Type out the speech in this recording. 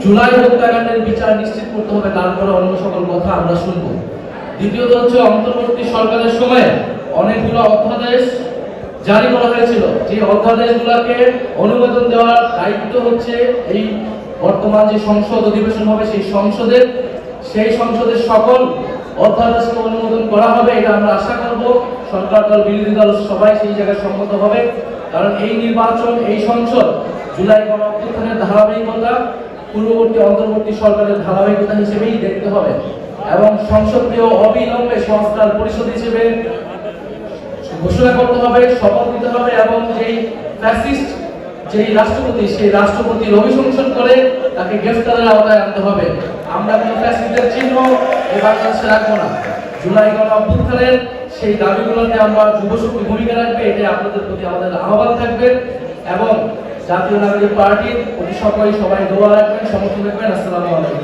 জুলাই হত্যাকাণ্ডের বিচার নিশ্চিত করতে হবে, তারপরে অন্য সকল কথা আমরা শুনবো। দ্বিতীয়ত হচ্ছে অন্তর্বর্তী সরকারের সময় অনেকগুলো অধ্যাদেশ জারি করা হয়েছিল, যে অধ্যাদেশগুলোকে অনুমোদন দেওয়ার দায়িত্ব হচ্ছে এই বর্তমান যে সংসদ অধিবেশন হবে সেই সংসদের সকল অধ্যাদেশকে অনুমোদন করা হবে। এটা আমরা আশা করব সরকার দল বিরোধী দল সবাই সেই জায়গায় সম্মত হবে, কারণ এই নির্বাচন, এই সংসদ জুলাই গণঅভ্যুত্থানের ধারাবাহিকতা পূর্ববর্তী অন্তর্বর্তী সরকারের ধারাবাহিকতা হিসেবেই দেখতে হবে এবং সংসদকেও অবিলম্বে সংস্কার পরিষদ হিসেবে ঘোষণা করতে হবে, শপথ নিতে হবে এবং যেই ফ্যাসিস্ট যেই রাষ্ট্রপতি, সেই রাষ্ট্রপতির অভিশংসন করে তাকে গ্রেফতারের আওতায় আনতে হবে। আমরা কোনো ফ্যাসিস্টের চিহ্ন এই বাংলাদেশে রাখবো না। জুলাই গণঅভ্যুত্থানের সেই দাবিগুলোতে আমরা যুবশক্তি ভূমিকা রাখবে, এটাই আপনাদের প্রতি আমাদের আহ্বান থাকবে এবং জাতীয় নাগরিক পার্টির প্রতি সবাই দোয়া রাখবেন, সমর্থন রাখবেন। আসসালামু আলাইকুম।